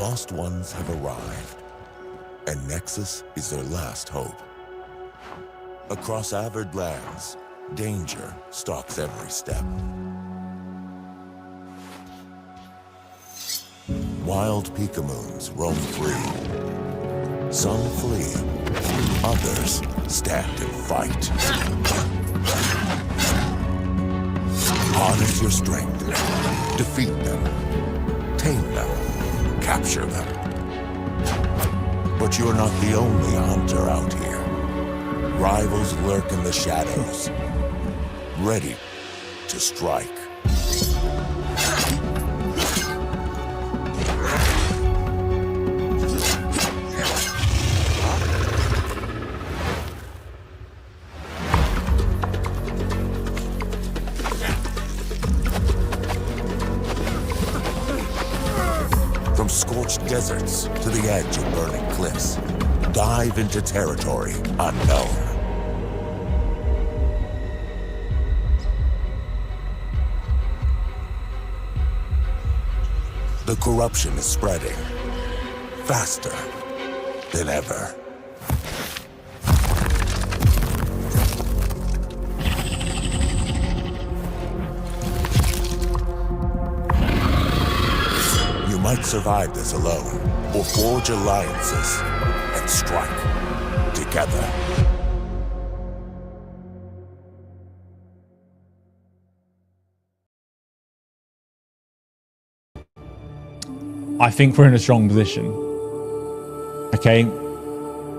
lost ones have arrived, and Nexus is their last hope. Across avid lands, danger stalks every step. Wild Pikamoons roam free. Some flee, others stand and fight. Harness your strength, defeat them, tame them, capture them. But you're not the only hunter out here. Rivals lurk in the shadows, ready to strike. From scorched deserts to the edge of burning cliffs, dive into territory unknown. The corruption is spreading faster than ever. You might survive this alone, or forge alliances and strike together. I think we're in a strong position. Okay,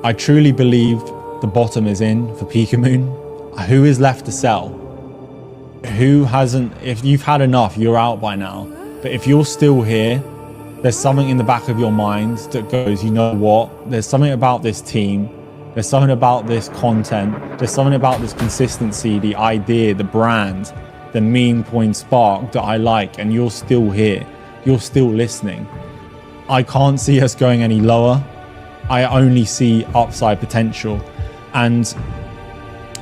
I truly believe the bottom is in for Pikamoon. Who is left to sell? Who hasn't? If you've had enough, you're out by now. But if you're still here, there's something in the back of your mind that goes, you know what? There's something about this team. There's something about this content. There's something about this consistency, the idea, the brand, the meme point spark that I like. And you're still here. You're still listening. I can't see us going any lower. I only see upside potential. And,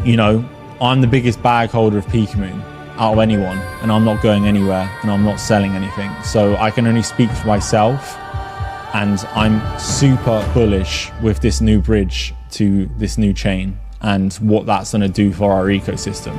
you know, I'm the biggest bag holder of Pikamoon out of anyone, and I'm not going anywhere, and I'm not selling anything. So I can only speak for myself, and I'm super bullish with this new bridge to this new chain and what that's going to do for our ecosystem.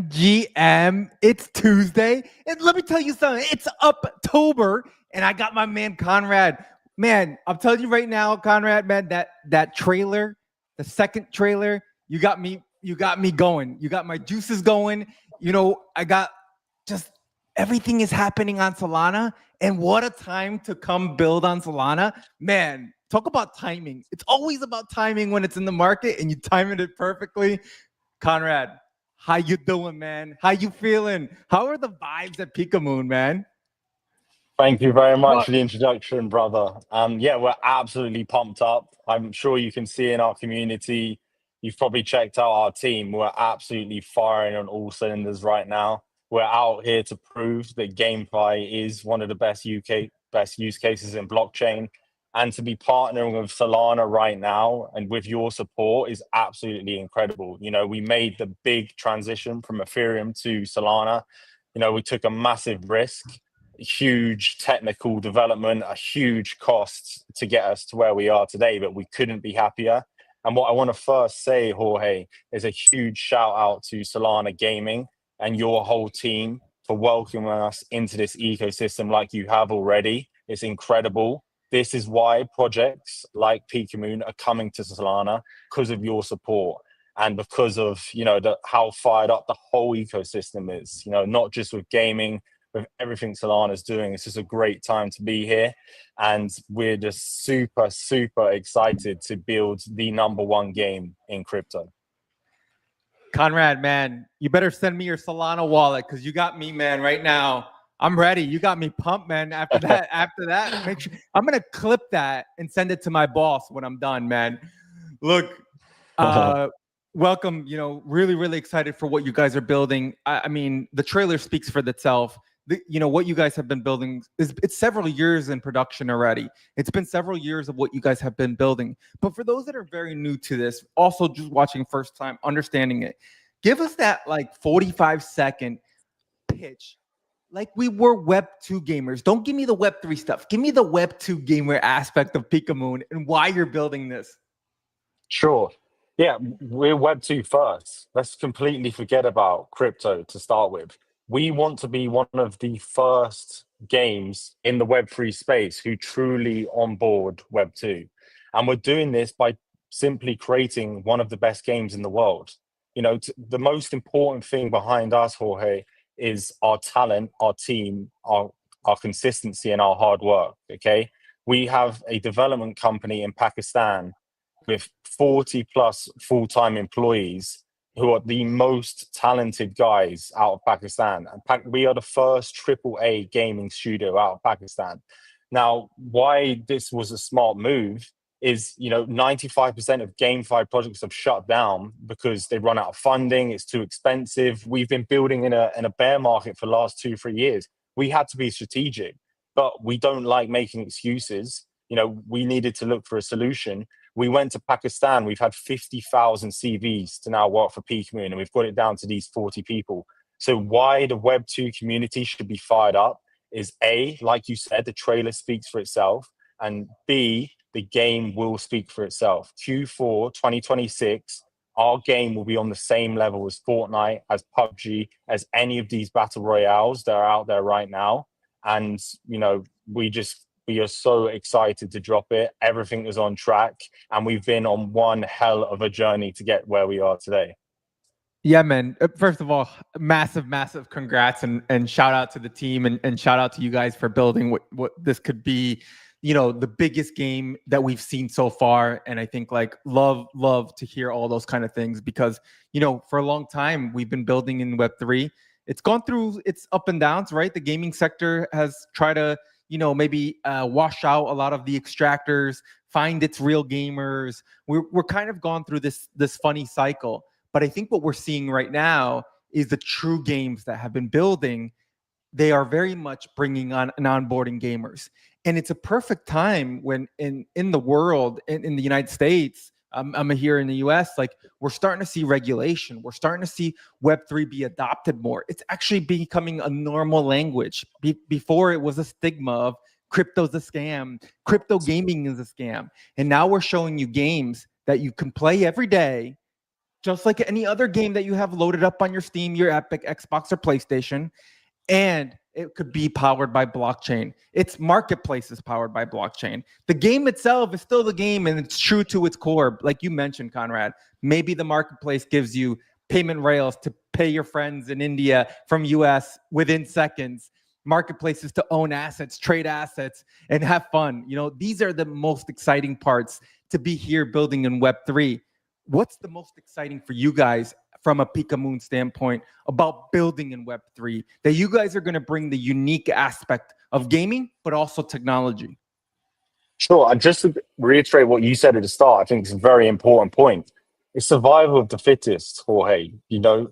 GM, it's Tuesday, and let me tell you something, it's October, and I got my man Conrad. Man, I'm telling you right now, Conrad, man, that trailer, the second trailer, you got me going. You got my juices going. You know, I got just everything is happening on Solana, and what a time to come build on Solana. Man, talk about timing. It's always about timing when it's in the market, and you timing it perfectly. Conrad, how you doing, man? How you feeling? How are the vibes at Pikamoon, man? Thank you very much for the introduction, brother. Yeah, we're absolutely pumped up. I'm sure you can see in our community, you've probably checked out our team. We're absolutely firing on all cylinders right now. We're out here to prove that GameFi is one of the best use cases in blockchain. And to be partnering with Solana right now and with your support is absolutely incredible. You know, we made the big transition from Ethereum to Solana. You know, we took a massive risk, huge technical development, a huge cost to get us to where we are today, but we couldn't be happier. And what I want to first say, Jorge, is a huge shout out to Solana Gaming and your whole team for welcoming us into this ecosystem like you have already. It's incredible. This is why projects like Pikamoon are coming to Solana, because of your support and because of, you know, how fired up the whole ecosystem is, you know, not just with gaming, with everything Solana is doing. It's just a great time to be here. And we're just super, super excited to build the #1 game in crypto. Conrad, man, you better send me your Solana wallet because you got me, man, right now. I'm ready. You got me pumped, man. After that, make sure I'm gonna clip that and send it to my boss when I'm done, man. Look, welcome. You know, really, really excited for what you guys are building. I mean, the trailer speaks for itself. You know, what you guys have been building it's several years in production already. It's been several years of what you guys have been building. But for those that are very new to this, also just watching first time, understanding it, give us that like 45-second pitch. Like we were Web 2 gamers. Don't give me the Web 3 stuff. Give me the Web 2 gamer aspect of Pikamoon and why you're building this. Sure. Yeah, we're Web 2 first. Let's completely forget about crypto to start with. We want to be one of the first games in the Web 3 space who truly onboard Web 2. And we're doing this by simply creating one of the best games in the world. You know, the most important thing behind us, Jorge, is our talent, our team, our consistency, and our hard work. Okay. We have a development company in Pakistan with 40 plus full-time employees who are the most talented guys out of Pakistan. We are the first AAA gaming studio out of Pakistan. Now, why this was a smart move is, you know, 95% of GameFi projects have shut down because they run out of funding, it's too expensive. We've been building in a bear market for the last 2-3 years. We had to be strategic, but we don't like making excuses. You know, we needed to look for a solution. We went to Pakistan. We've had 50,000 CVs to now work for Pikamoon, and we've got it down to these 40 people. So why the Web 2 community should be fired up is A, like you said, the trailer speaks for itself, and B, the game will speak for itself. Q4 2026, our game will be on the same level as Fortnite, as PUBG, as any of these battle royales that are out there right now. And, you know, we are so excited to drop it. Everything is on track, and we've been on one hell of a journey to get where we are today. Yeah, man. First of all, massive, massive congrats and shout out to the team and shout out to you guys for building what this could be, you know, the biggest game that we've seen so far. And I think like love to hear all those kind of things because, you know, for a long time we've been building in Web3. It's gone through its up and downs, right? The gaming sector has tried to, you know, maybe wash out a lot of the extractors, find its real gamers. We're kind of gone through this funny cycle. But I think what we're seeing right now is the true games that have been building. They are very much bringing on and onboarding gamers. And it's a perfect time when in the world, in the United States, I'm here in the US, like we're starting to see regulation. We're starting to see Web3 be adopted more. It's actually becoming a normal language. Before it was a stigma of crypto's a scam, crypto gaming is a scam. And now we're showing you games that you can play every day, just like any other game that you have loaded up on your Steam, your Epic, Xbox, or PlayStation. And it could be powered by blockchain. Its marketplace is powered by blockchain. The game itself is still the game and it's true to its core. Like you mentioned, Conrad, maybe the marketplace gives you payment rails to pay your friends in India from US within seconds, marketplaces to own assets, trade assets, and have fun. You know, these are the most exciting parts to be here building in Web3. What's the most exciting for you guys from a Pikamoon standpoint about building in Web3 that you guys are going to bring the unique aspect of gaming, but also technology? Sure. And just to reiterate what you said at the start, I think it's a very important point. It's survival of the fittest, Jorge. You know,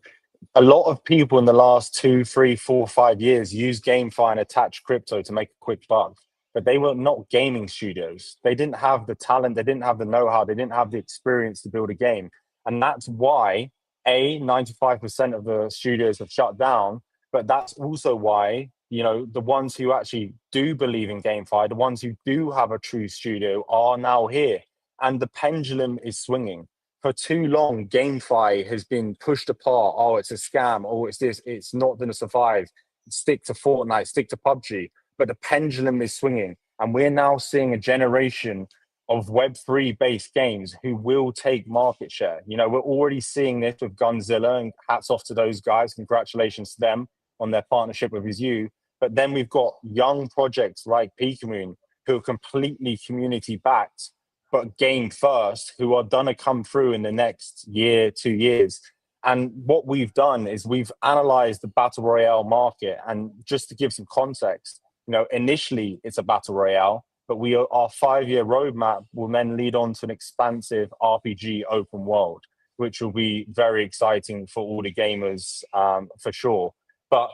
a lot of people in the last 2, 3, 4, 5 years use GameFi and attach crypto to make a quick buck, but they were not gaming studios. They didn't have the talent, they didn't have the know-how, they didn't have the experience to build a game. And that's why 95% of the studios have shut down, but that's also why, you know, the ones who actually do believe in GameFi, the ones who do have a true studio are now here. And the pendulum is swinging. For too long, GameFi has been pushed apart. Oh, it's a scam. Oh, it's this. It's not going to survive. Stick to Fortnite, stick to PUBG. But the pendulum is swinging. And we're now seeing a generation of Web3 based games who will take market share. You know, we're already seeing this with Gunzilla, and hats off to those guys. Congratulations to them on their partnership with you. But then we've got young projects like Pikamoon who are completely community backed, but game first, who are going to come through in the next year, 2 years. And what we've done is we've analyzed the battle royale market. And just to give some context, you know, initially it's a battle royale. but our 5-year roadmap will then lead on to an expansive RPG open world, which will be very exciting for all the gamers, for sure. But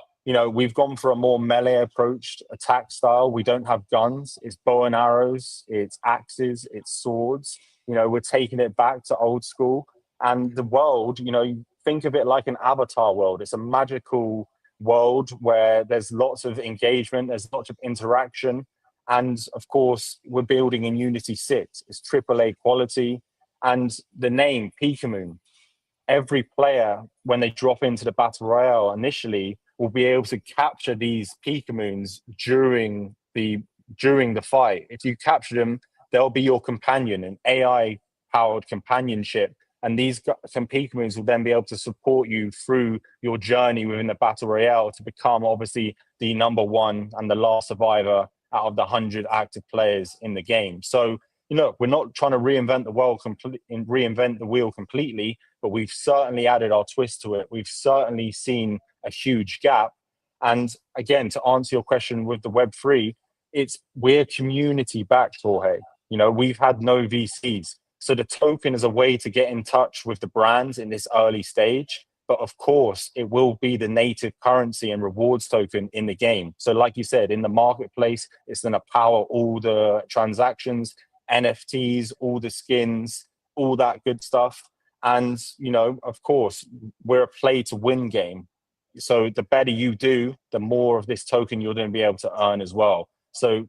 we've gone for a more melee approach attack style. We don't have guns. It's bow and arrows, it's axes, it's swords. We're taking it back to old school. And the world, think of it like an Avatar world. It's a magical world where there's lots of engagement, there's lots of interaction. And of course, we're building in Unity 6. It's AAA quality. And the name, Pikamoon, every player, when they drop into the Battle Royale initially, will be able to capture these Pikamoons during the fight. If you capture them, they'll be your companion, an AI-powered companionship. And these Pikamoons will then be able to support you through your journey within the Battle Royale to become, obviously, the number one and the last survivor out of the 100 active players in the game. So, we're not trying to reinvent the wheel completely, but we've certainly added our twist to it. We've certainly seen a huge gap. And again, to answer your question with the Web3, we're community backed, Jorge. We've had no VCs. So the token is a way to get in touch with the brands in this early stage. But of course, it will be the native currency and rewards token in the game. So like you said, in the marketplace, it's going to power all the transactions, NFTs, all the skins, all that good stuff. And, of course, we're a play to win game. So the better you do, the more of this token you're going to be able to earn as well. So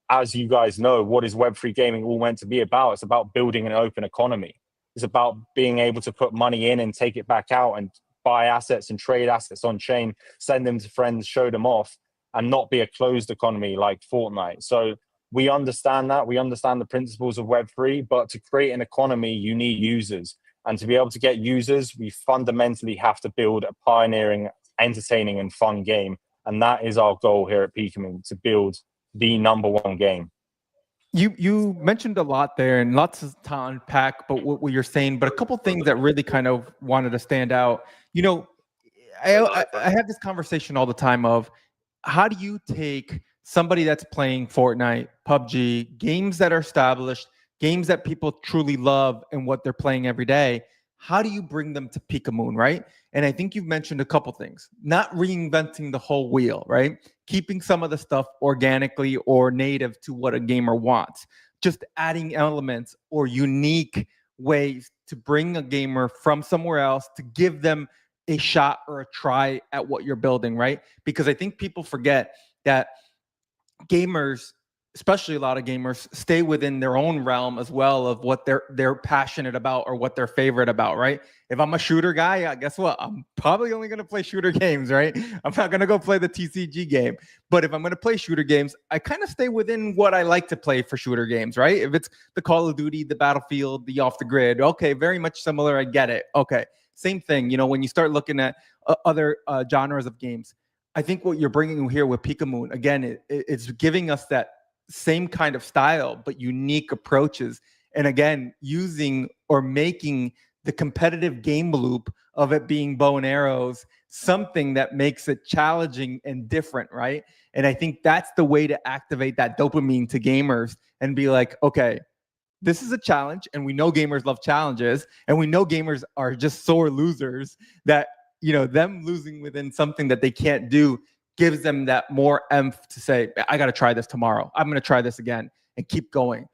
as you guys know, what is Web3 gaming all meant to be about? It's about building an open economy. It's about being able to put money in and take it back out and buy assets and trade assets on chain, send them to friends, show them off, and not be a closed economy like Fortnite. So we understand that. We understand the principles of Web3, but to create an economy, you need users. And to be able to get users, we fundamentally have to build a pioneering, entertaining, and fun game. And that is our goal here at Pikamoon, to build the number one game. You mentioned a lot there and lots to unpack, but what you're saying, but a couple things that really kind of wanted to stand out. I have this conversation all the time of how do you take somebody that's playing Fortnite, PUBG, games that are established, games that people truly love and what they're playing every day, how do you bring them to Pikamoon, right? And I think you've mentioned a couple things. Not reinventing the whole wheel, right? Keeping some of the stuff organically or native to what a gamer wants. Just adding elements or unique ways to bring a gamer from somewhere else to give them a shot or a try at what you're building, right? Because I think people forget that gamers, especially a lot of gamers, stay within their own realm as well of what they're passionate about or what they're favorite about, right? If I'm a shooter guy, guess what? I'm probably only going to play shooter games, right? I'm not going to go play the TCG game. But if I'm going to play shooter games, I kind of stay within what I like to play for shooter games, right? If it's the Call of Duty, the Battlefield, the Off the Grid, okay, very much similar. I get it. Okay, same thing. When you start looking at other genres of games, I think what you're bringing here with Pikamoon, again, it's giving us that same kind of style, but unique approaches. And again, using or making the competitive game loop of it being bow and arrows, something that makes it challenging and different, right? And I think that's the way to activate that dopamine to gamers and be like, okay, this is a challenge. And we know gamers love challenges, and we know gamers are just sore losers that, them losing within something that they can't do gives them that more emph to say, I got to try this tomorrow. I'm going to try this again and keep going.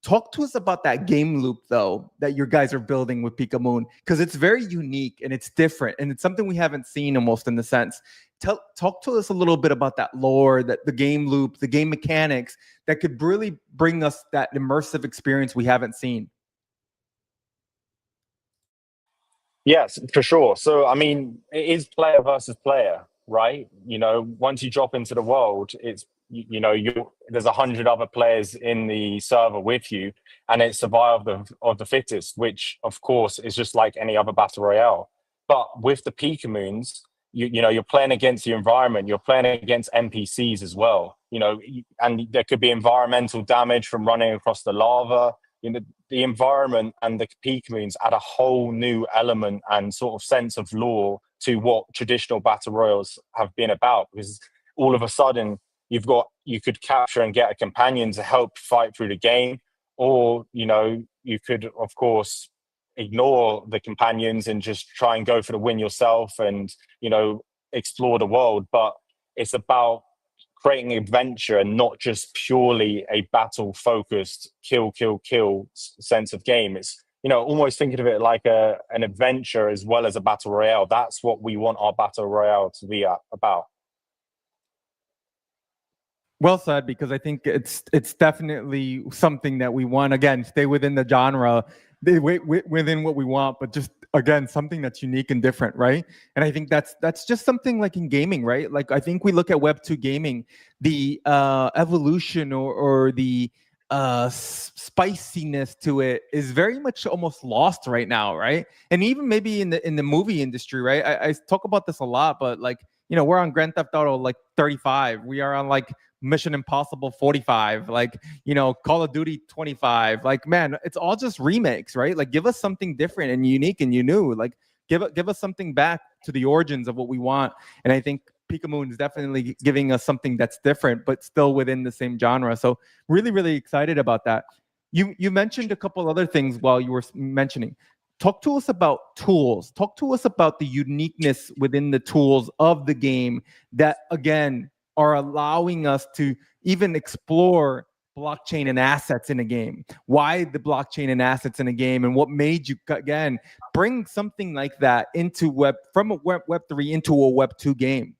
Talk to us about that game loop, though, that your guys are building with Pikamoon, because it's very unique and it's different. And it's something we haven't seen almost in the sense. Talk to us a little bit about that lore, that the game loop, the game mechanics that could really bring us that immersive experience we haven't seen. Yes, for sure. So, I mean, it is player versus player, right? Once you drop into the world, it's, there's 100 other players in the server with you, and it's survival of the fittest, which of course is just like any other battle royale. But with the Pikamoons, you're playing against the environment, you're playing against NPCs as well, and there could be environmental damage from running across the lava. The environment and the Pikamoons add a whole new element and sort of sense of lore to what traditional battle royals have been about, because all of a sudden you could capture and get a companion to help fight through the game, or you could of course ignore the companions and just try and go for the win yourself and explore the world. But it's about creating adventure and not just purely a battle focused kill sense of game. It's almost thinking of it like an adventure as well as a battle royale. That's what we want our battle royale to be about. Well said, because I think it's definitely something that we want. Again, stay within the genre, within what we want, but just again something that's unique and different, right? And I think that's just something like in gaming, right? Like I think we look at Web2 gaming, the evolution or the spiciness to it is very much almost lost right now, right? And even maybe in the movie industry, right? I talk about this a lot, but like we're on Grand Theft Auto like 35, we are on like Mission Impossible 45, like Call of Duty 25. Like, man, it's all just remakes, right? Like, give us something different and unique and new. Like, give us something back to the origins of what we want. And I think Pikamoon is definitely giving us something that's different, but still within the same genre. So really, really excited about that. You mentioned a couple other things while you were mentioning. Talk to us about tools. Talk to us about the uniqueness within the tools of the game that, again, are allowing us to even explore blockchain and assets in a game. Why the blockchain and assets in a game, and what made you, again, bring something like that into from a Web3 into a Web2 game?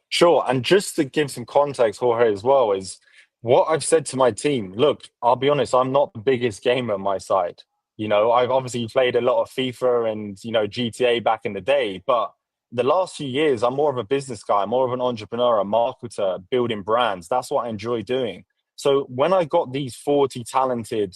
Sure. And just to give some context, Jorge, as well, is what I've said to my team. Look, I'll be honest, I'm not the biggest gamer on my side. I've obviously played a lot of FIFA and, GTA back in the day, but the last few years, I'm more of a business guy, more of an entrepreneur, a marketer, building brands. That's what I enjoy doing. So when I got these 40 talented,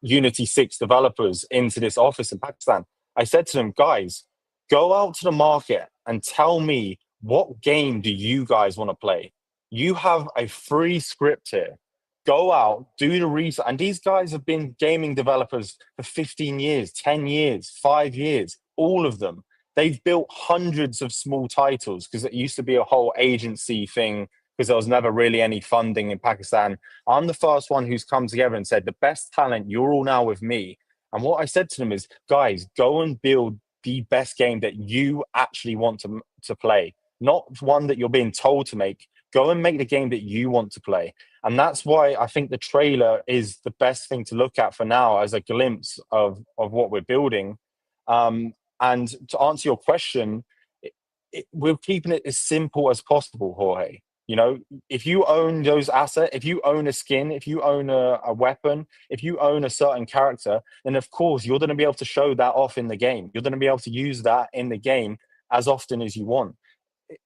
Unity 6 developers into this office in Pakistan, I said to them, guys, go out to the market and tell me, what game do you guys want to play? You have a free script here. Go out, do the research. And these guys have been gaming developers for 15 years, 10 years, 5 years, all of them. They've built hundreds of small titles because it used to be a whole agency thing because there was never really any funding in Pakistan. I'm the first one who's come together and said, the best talent, you're all now with me. And what I said to them is, guys, go and build the best game that you actually want to play, not one that you're being told to make. Go and make the game that you want to play. And that's why I think the trailer is the best thing to look at for now as a glimpse of what we're building. And to answer your question, we're keeping it as simple as possible, Jorge. If you own those assets, if you own a skin, if you own a weapon, if you own a certain character, then of course you're going to be able to show that off in the game. You're going to be able to use that in the game as often as you want.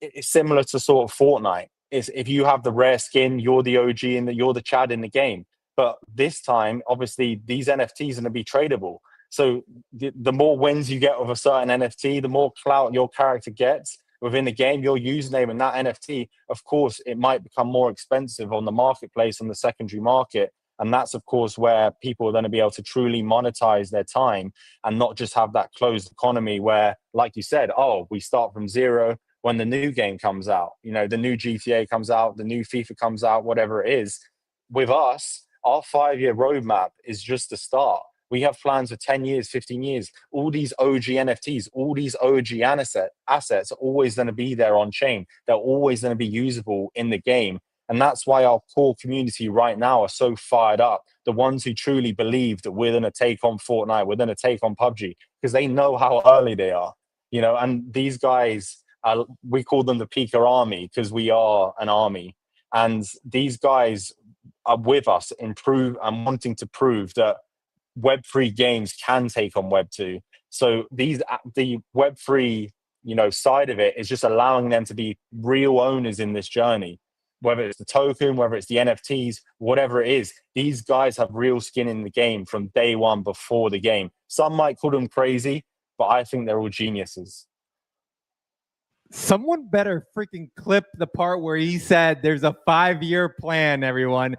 It's similar to sort of Fortnite. If you have the rare skin, you're the OG and you're the Chad in the game. But this time, obviously, these NFTs are going to be tradable. So the more wins you get with a certain NFT, the more clout your character gets within the game, your username and that NFT, of course, it might become more expensive on the marketplace, on the secondary market. And that's, of course, where people are going to be able to truly monetize their time and not just have that closed economy where, like you said, we start from zero when the new game comes out. The new GTA comes out, the new FIFA comes out, whatever it is. With us, our 5-year roadmap is just the start. We have plans for 10 years, 15 years. All these OG NFTs, all these OG assets are always going to be there on chain. They're always going to be usable in the game. And that's why our core community right now are so fired up. The ones who truly believe that we're going to take on Fortnite, we're going to take on PUBG, because they know how early they are. And these guys, we call them the Pika Army because we are an army. And these guys are with us and wanting to prove that Web3 games can take on Web2. So the Web3, side of it is just allowing them to be real owners in this journey. Whether it's the token, whether it's the NFTs, whatever it is, these guys have real skin in the game from day one before the game. Some might call them crazy, but I think they're all geniuses. Someone better freaking clip the part where he said there's a 5-year plan, everyone.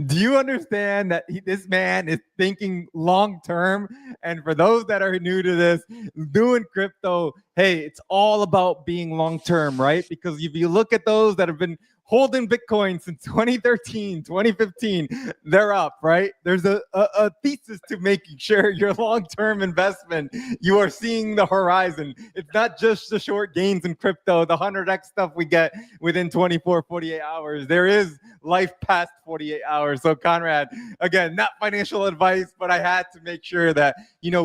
Do you understand that this man is thinking long term? And for those that are new to this, doing crypto, hey, it's all about being long term, right? Because if you look at those that have been holding Bitcoin since 2013, 2015, they're up, right? There's a thesis to making sure your long-term investment, you are seeing the horizon. It's not just the short gains in crypto, the 100x stuff we get within 24, 48 hours. There is life past 48 hours. So Conrad, again, not financial advice, but I had to make sure that,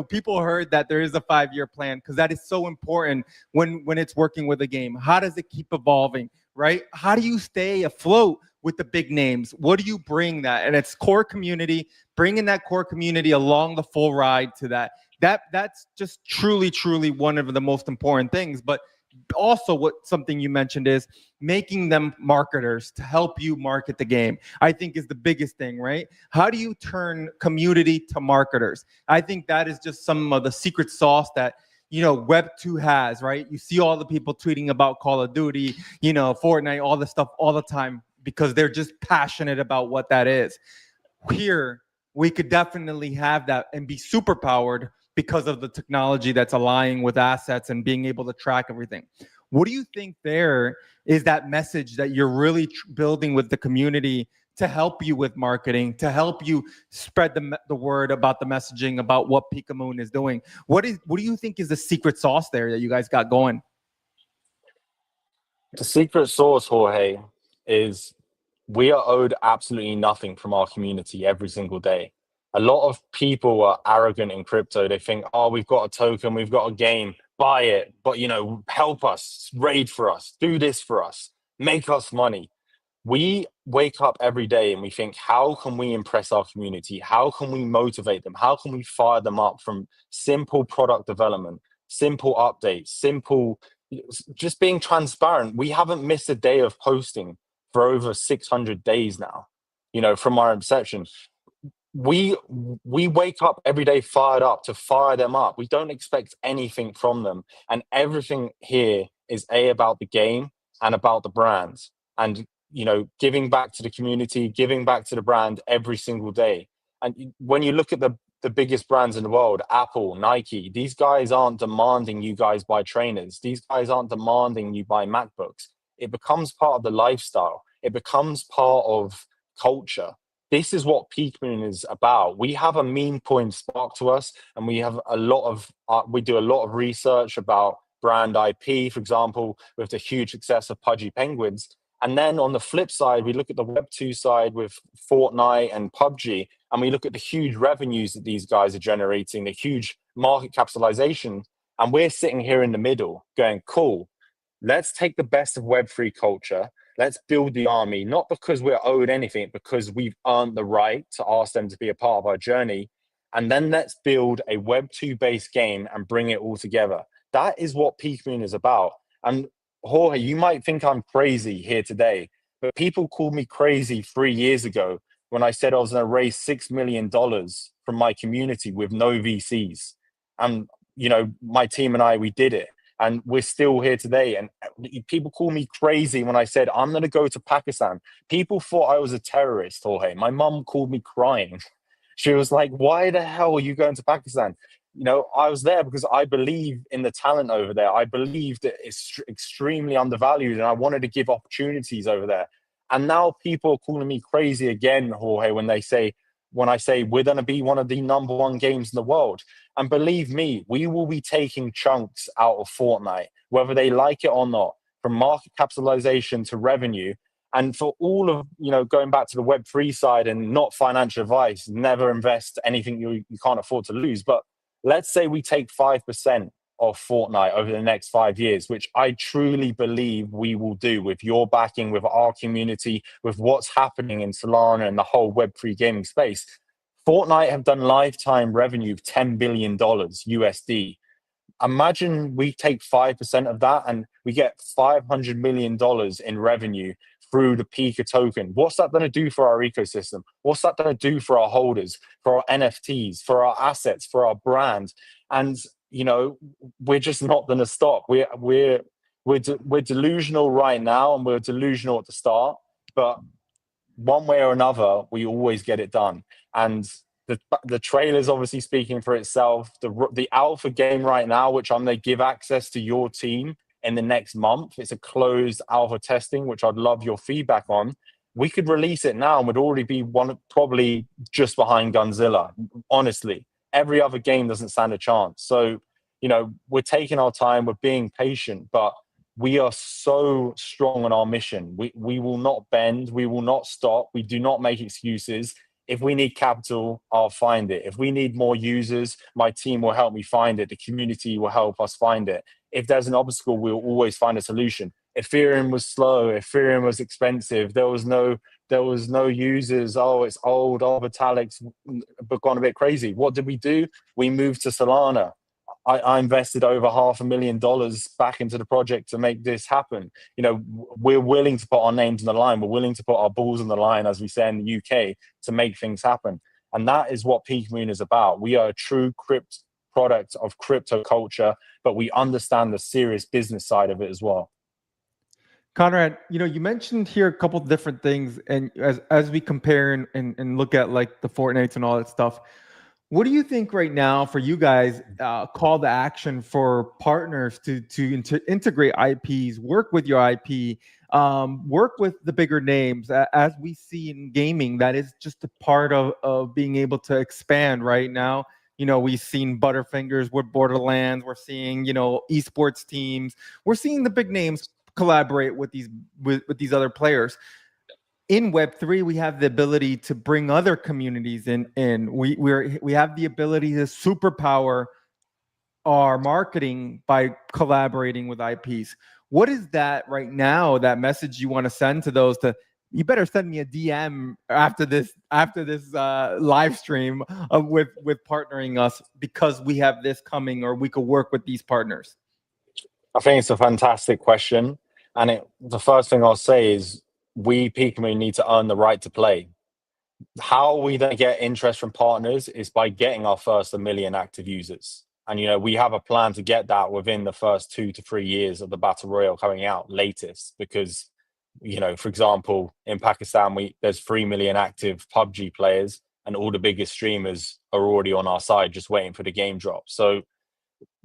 people heard that there is a 5-year plan, because that is so important when it's working with a game. How does it keep evolving? Right? How do you stay afloat with the big names? What do you bring that? And it's core community, bringing that core community along the full ride to that. That's just truly, truly one of the most important things. But also something you mentioned is making them marketers to help you market the game, I think is the biggest thing, right? How do you turn community to marketers? I think that is just some of the secret sauce that Web2 has, right? You see all the people tweeting about Call of Duty, Fortnite, all this stuff all the time because they're just passionate about what that is. Here, we could definitely have that and be super powered because of the technology that's aligning with assets and being able to track everything. What do you think there is that message that you're really building with the community to help you with marketing, to help you spread the word about the messaging about what Pikamoon is doing? What do you think is the secret sauce there that you guys got going? The secret sauce, Jorge, is we are owed absolutely nothing from our community every single day. A lot of people are arrogant in crypto. They think, oh, we've got a token, we've got a game, buy it, but help us, raid for us, do this for us, make us money. We wake up every day and we think, how can we impress our community? How can we motivate them? How can we fire them up from simple product development, simple updates, simple, just being transparent? We haven't missed a day of posting for over 600 days now, from our inception. We wake up every day fired up to fire them up. We don't expect anything from them. And everything here is about the game and about the brands. And giving back to the community, giving back to the brand every single day. And when you look at the biggest brands in the world, Apple, Nike, these guys aren't demanding you guys buy trainers. These guys aren't demanding you buy MacBooks. It becomes part of the lifestyle. It becomes part of culture. This is what Pikamoon is about. We have a meme coin spark to us, and we have we do a lot of research about brand IP, for example, with the huge success of Pudgy Penguins. And then on the flip side, we look at the Web2 side with Fortnite and PUBG, and we look at the huge revenues that these guys are generating, the huge market capitalization. And we're sitting here in the middle going, cool, let's take the best of Web3 culture. Let's build the army, not because we're owed anything, because we've earned the right to ask them to be a part of our journey. And then let's build a Web2 based game and bring it all together. That is what Pikamoon is about. And Jorge, you might think I'm crazy here today, but people called me crazy 3 years ago when I said I was going to raise $6 million from my community with no VCs. And, my team and I, we did it. And we're still here today. And people call me crazy when I said, I'm going to go to Pakistan. People thought I was a terrorist, Jorge. My mum called me crying. She was like, why the hell are you going to Pakistan? I was there because I believe in the talent over there. I believe that it's extremely undervalued, and I wanted to give opportunities over there. And now people are calling me crazy again, Jorge, when I say we're going to be one of the #1 games in the world. And believe me, we will be taking chunks out of Fortnite, whether they like it or not, from market capitalization to revenue. And for all of, going back to the Web3 side and not financial advice, never invest anything you can't afford to lose. But let's say we take 5% of Fortnite over the next 5 years, which I truly believe we will do with your backing, with our community, with what's happening in Solana and the whole Web3 gaming space. Fortnite have done lifetime revenue of $10 billion USD. Imagine we take 5% of that and we get $500 million in revenue through the Pika token. What's that going to do for our ecosystem? What's that going to do for our holders, for our NFTs, for our assets, for our brand? And we're just not going to stop. we're delusional right now, and we're delusional at the start, but one way or another, we always get it done. And the trailer's obviously speaking for itself. The alpha game right now, which I'm going to give access to your team in the next month, it's a closed alpha testing, which I'd love your feedback on. We could release it now and would already be probably just behind Gunzilla. Honestly, every other game doesn't stand a chance. So, we're taking our time, we're being patient, but we are so strong on our mission. We will not bend. We will not stop. We do not make excuses. If we need capital, I'll find it. If we need more users, my team will help me find it. The community will help us find it. If there's an obstacle, we'll always find a solution. Ethereum was slow. Ethereum was expensive. There was no users. Oh, it's old. Oh, Vitalik's gone a bit crazy. What did we do? We moved to Solana. I invested over $500,000 back into the project to make this happen. We're willing to put our names on the line. We're willing to put our balls on the line, as we say in the UK, to make things happen. And that is what Pikamoon is about. We are a true product of crypto culture, but we understand the serious business side of it as well. Conrad, you mentioned here a couple of different things, and as we compare and look at like the Fortnites and all that stuff, what do you think right now for you guys, call to action for partners to integrate IPs, work with your IP, work with the bigger names? As we see in gaming, that is just a part of being able to expand right now. We've seen Butterfingers with Borderlands. We're seeing, esports teams. We're seeing the big names collaborate with these other players. In Web3, we have the ability to bring other communities in. We have the ability to superpower our marketing by collaborating with IPs. What is that right now? That message you want to send to those? You better send me a DM after this live stream with partnering us, because we have this coming, or we could work with these partners. I think it's a fantastic question, and the first thing I'll say is, we Pikamoon need to earn the right to play. How we then get interest from partners is by getting our first 1 million active users. And, we have a plan to get that within the first 2 to 3 years of the Battle Royale coming out latest, because, for example, in Pakistan, there's 3 million active PUBG players, and all the biggest streamers are already on our side just waiting for the game drop. So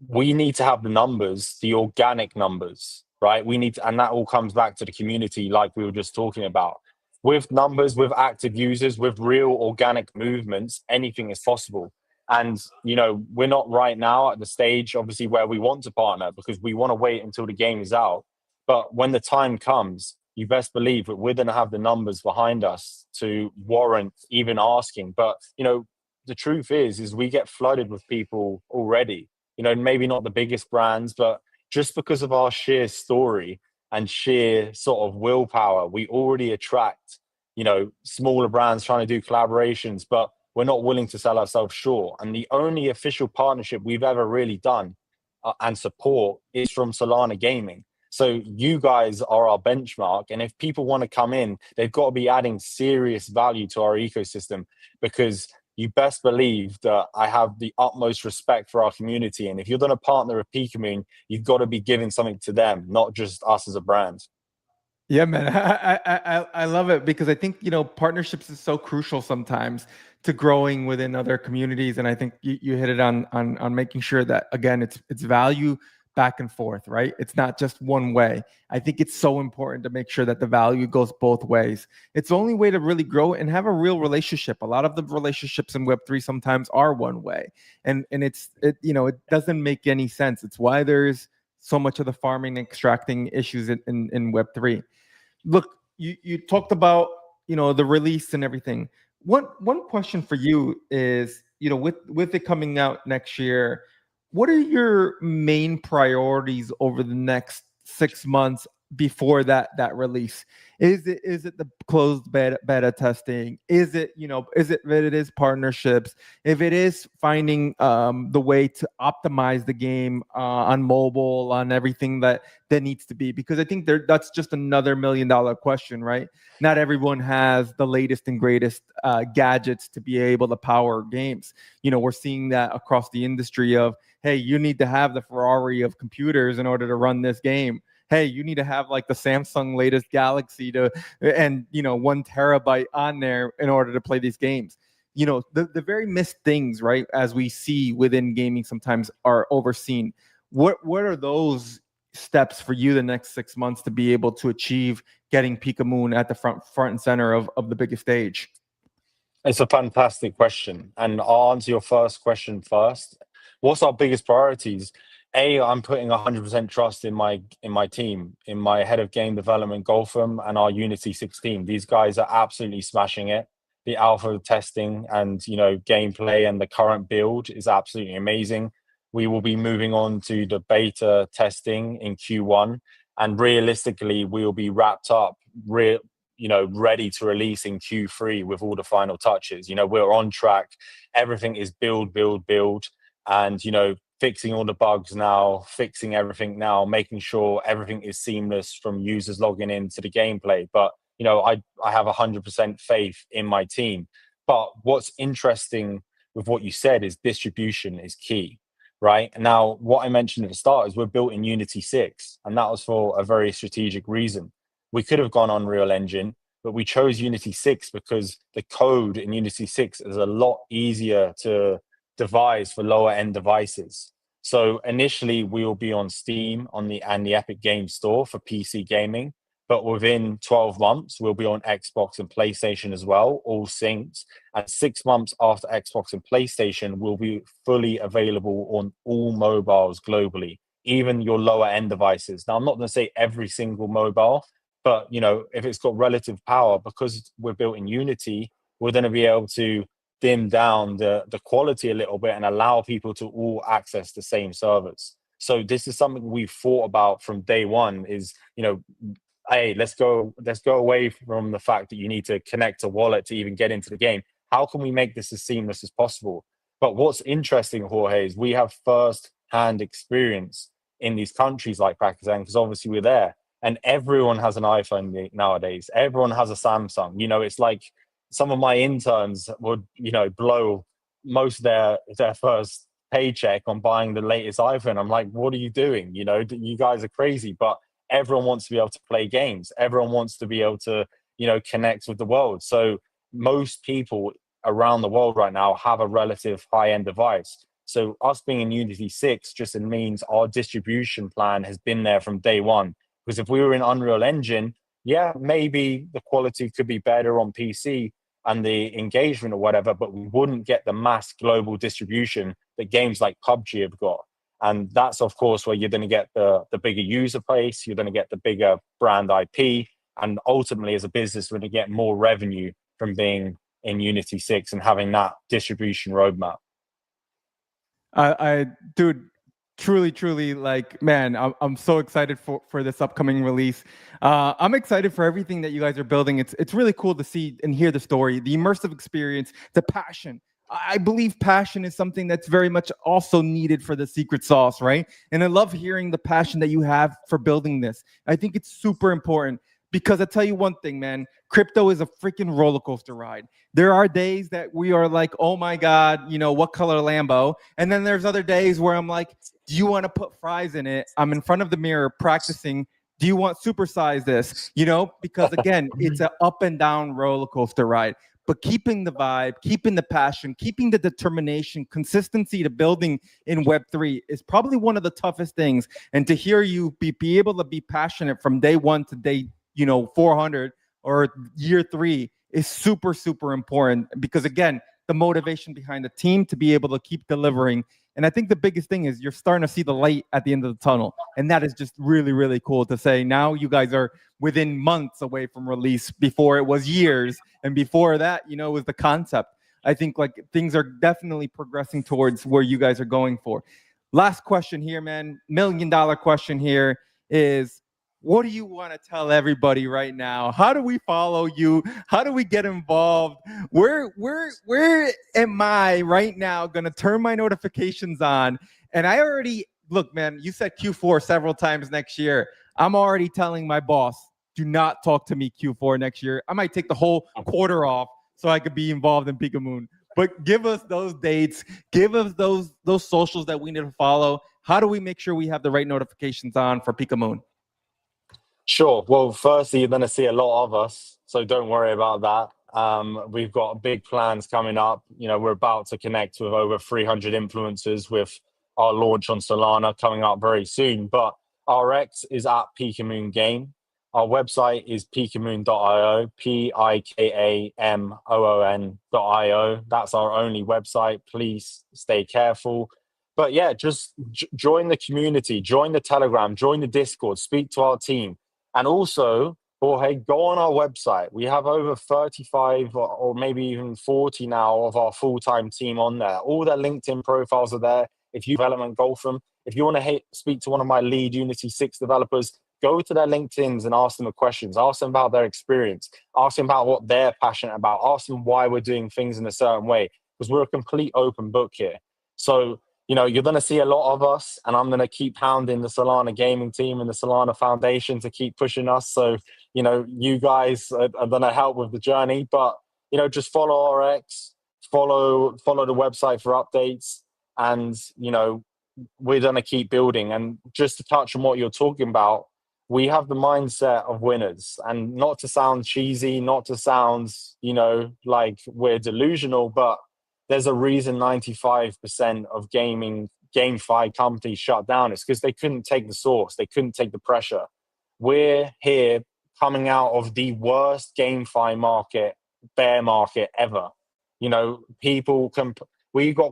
we need to have the numbers, the organic numbers, right? And that all comes back to the community, like we were just talking about. With numbers, with active users, with real organic movements, anything is possible. And, we're not right now at the stage, obviously, where we want to partner, because we want to wait until the game is out. But when the time comes, you best believe that we're going to have the numbers behind us to warrant even asking. But, the truth is we get flooded with people already. Maybe not the biggest brands, but just because of our sheer story and sheer sort of willpower, we already attract, smaller brands trying to do collaborations, but we're not willing to sell ourselves short. And the only official partnership we've ever really done and support is from Solana Gaming. So you guys are our benchmark. And if people want to come in, they've got to be adding serious value to our ecosystem, because you best believe that I have the utmost respect for our community. And if you're going to partner with Pikamoon, you've got to be giving something to them, not just us as a brand. Yeah, man, I love it, because I think, partnerships is so crucial sometimes to growing within other communities. And I think you hit it on making sure that, again, it's value back and forth, right? It's not just one way. I think it's so important to make sure that the value goes both ways. It's the only way to really grow and have a real relationship. A lot of the relationships in Web3 sometimes are one way, and it doesn't make any sense. It's why there's so much of the farming and extracting issues in Web3. Look, you talked about, the release and everything. One question for you is, with it coming out next year, what are your main priorities over the next 6 months before that release? Is it the closed beta testing? Is it partnerships? If it is finding the way to optimize the game on mobile, on everything that needs to be, because I think that's just another $1 million question, right? Not everyone has the latest and greatest gadgets to be able to power games. We're seeing that across the industry of, hey, you need to have the Ferrari of computers in order to run this game. hey, you need to have like the Samsung latest Galaxy and 1 terabyte on there in order to play these games. The very missed things, right, as we see within gaming sometimes are overseen. What are those steps for you the next 6 months to be able to achieve getting Pikamoon at the front and center of the biggest stage? It's a fantastic question. And I'll answer your first question first. What's our biggest priorities? I'm putting 100% trust in my team, in my head of game development, Golfam, and our Unity 6 team. These guys are absolutely smashing it. The alpha testing and gameplay and the current build is absolutely amazing. We will be moving on to the beta testing in Q1, and realistically, we will be wrapped up ready to release in Q3 with all the final touches. We're on track. Everything is build, and fixing all the bugs now, fixing everything now, making sure everything is seamless from users logging into the gameplay. But I have 100% faith in my team. But what's interesting with what you said is distribution is key, right? Now, what I mentioned at the start is we're built in Unity 6, and that was for a very strategic reason. We could have gone Unreal Engine, but we chose Unity 6 because the code in Unity 6 is a lot easier to devise for lower end devices. So initially we will be on Steam and the Epic Games Store for PC gaming, but within 12 months we'll be on Xbox and PlayStation as well, all synced. And 6 months after Xbox and PlayStation, will be fully available on all mobiles globally, even your lower end devices. Now, I'm not going to say every single mobile, but if it's got relative power, because we're built in Unity, we're going to be able to dim down the quality a little bit and allow people to all access the same servers. So this is something we've thought about from day one is, hey, let's go away from the fact that you need to connect a wallet to even get into the game. How can we make this as seamless as possible? But what's interesting, Jorge, is we have first-hand experience in these countries like Pakistan, because obviously we're there. And everyone has an iPhone nowadays. Everyone has a Samsung. It's like some of my interns would, blow most of their first paycheck on buying the latest iPhone. I'm like, what are you doing? You guys are crazy. But everyone wants to be able to play games. Everyone wants to be able to, connect with the world. So most people around the world right now have a relative high-end device. So us being in Unity 6 just means our distribution plan has been there from day one. Because if we were in Unreal Engine, yeah, maybe the quality could be better on PC and the engagement or whatever, but we wouldn't get the mass global distribution that games like PUBG have got. And that's, of course, where you're going to get the bigger user base, you're going to get the bigger brand IP, and ultimately, as a business, we're going to get more revenue from being in Unity 6 and having that distribution roadmap. Dude, truly, like, man, I'm so excited for this upcoming release. I'm excited for everything that you guys are building. It's really cool to see and hear the story, the immersive experience, the passion. I believe passion is something that's very much also needed for the secret sauce, right? And I love hearing the passion that you have for building this. I think it's super important because I tell you one thing, man, crypto is a freaking roller coaster ride. There are days that we are like, oh my God, what color Lambo? And then there's other days where I'm like, do you want to put fries in it? I'm in front of the mirror practicing. Do you want supersize this? Because again, it's an up and down roller coaster ride. But keeping the vibe, keeping the passion, keeping the determination, consistency to building in Web3 is probably one of the toughest things. And to hear you be able to be passionate from day one to day 400 or year 3 is super, super important because, again, the motivation behind the team to be able to keep delivering. And I think the biggest thing is you're starting to see the light at the end of the tunnel. And that is just really, really cool to say. Now you guys are within months away from release. Before it was years. And before that, it was the concept. I think like things are definitely progressing towards where you guys are going for. Last question here, man. $1 million question here is, what do you want to tell everybody right now? How do we follow you? How do we get involved? Where am I right now going to turn my notifications on? And I already, look, man, you said Q4 several times next year. I'm already telling my boss, do not talk to me Q4 next year. I might take the whole quarter off so I could be involved in Pikamoon. But give us those dates. Give us those socials that we need to follow. How do we make sure we have the right notifications on for Pikamoon? Sure. Well, firstly, you're going to see a lot of us, so don't worry about that. We've got big plans coming up. You know, we're about to connect with over 300 influencers with our launch on Solana coming up very soon. But our X is at Pikamoon Game. Our website is pikamoon.io, Pikamoon.io. That's our only website. Please stay careful. But yeah, just join the community, join the Telegram, join the Discord, speak to our team. And also, Jorge, go on our website. We have over 35 or maybe even 40 now of our full-time team on there. All their LinkedIn profiles are there. If you development Gotham, if you want to speak to one of my lead Unity 6 developers, go to their LinkedIns and ask them the questions. Ask them about their experience. Ask them about what they're passionate about. Ask them why we're doing things in a certain way, because we're a complete open book here. So, you know, you're going to see a lot of us, and I'm going to keep hounding the Solana gaming team and the Solana Foundation to keep pushing us. So, you know, you guys are going to help with the journey, but, you know, just follow our X, follow the website for updates, and, you know, we're going to keep building. And just to touch on what you're talking about, we have the mindset of winners, and not to sound cheesy, not to sound, you know, like we're delusional, but there's a reason 95% of GameFi companies shut down. It's because they couldn't take the source. They couldn't take the pressure. We're here coming out of the worst GameFi market, bear market ever. You know, we got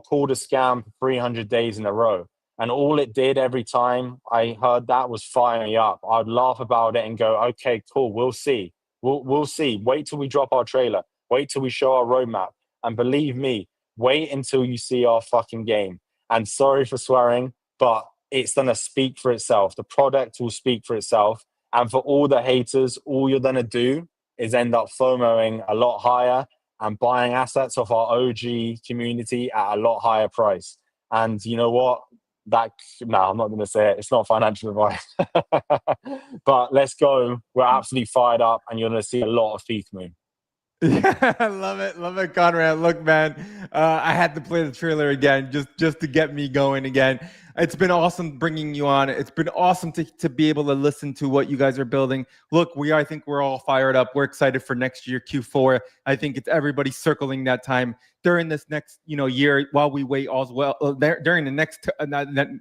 called a scam for 300 days in a row. And all it did every time I heard that was fire me up. I'd laugh about it and go, okay, cool, we'll see. We'll see. Wait till we drop our trailer. Wait till we show our roadmap. And believe me, wait until you see our fucking game. And sorry for swearing, but it's going to speak for itself. The product will speak for itself. And for all the haters, all you're going to do is end up FOMOing a lot higher and buying assets off our OG community at a lot higher price. And you know what? I'm not going to say it. It's not financial advice. But let's go. We're absolutely fired up, and you're going to see a lot of Pikamoon. Yeah, I love it, Conrad. Look, man, I had to play the trailer again just to get me going again. It's been awesome bringing you on. It's been awesome to be able to listen to what you guys are building. Look, I think we're all fired up. We're excited for next year, Q4. I think it's everybody circling that time during this next, year while we wait as well. During the next,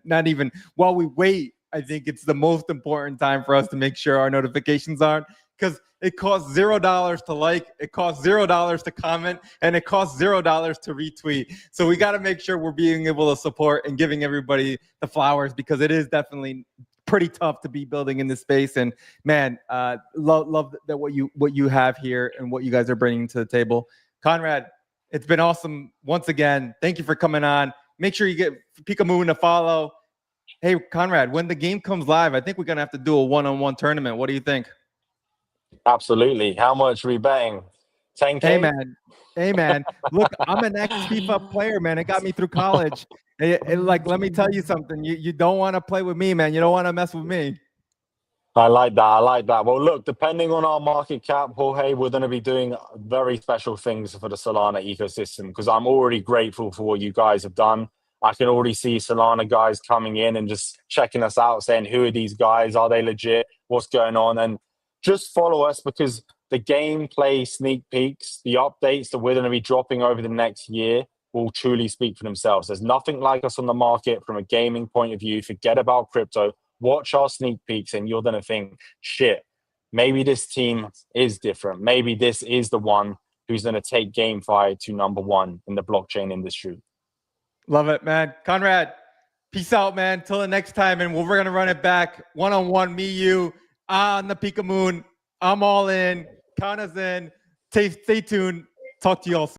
not even while we wait. I think it's the most important time for us to make sure our notifications are, because it costs $0 to like, it costs $0 to comment, and it costs $0 to retweet. So we got to make sure we're being able to support and giving everybody the flowers, because it is definitely pretty tough to be building in this space. And man, love that what you have here and what you guys are bringing to the table. Conrad, it's been awesome once again. Thank you for coming on. Make sure you get Pikamoon a follow. Hey, Conrad, when the game comes live, I think we're going to have to do a one-on-one tournament. What do you think? Absolutely. How much are we betting? 10K? Hey, man. Look, I'm an ex-FIFA player, man. It got me through college. Let me tell you something. You don't want to play with me, man. You don't want to mess with me. I like that. Well, look, depending on our market cap, Jorge, we're going to be doing very special things for the Solana ecosystem, because I'm already grateful for what you guys have done. I can already see Solana guys coming in and just checking us out, saying, who are these guys? Are they legit? What's going on? And just follow us, because the gameplay sneak peeks, the updates that we're going to be dropping over the next year will truly speak for themselves. There's nothing like us on the market from a gaming point of view. Forget about crypto. Watch our sneak peeks and you're going to think, shit, maybe this team is different. Maybe this is the one who's going to take GameFi to number one in the blockchain industry. Love it, man. Conrad, peace out, man. Till the next time, and we're going to run it back one-on-one, me, you, on the Pikamoon. I'm all in. Kana's in. Stay tuned. Talk to you all soon.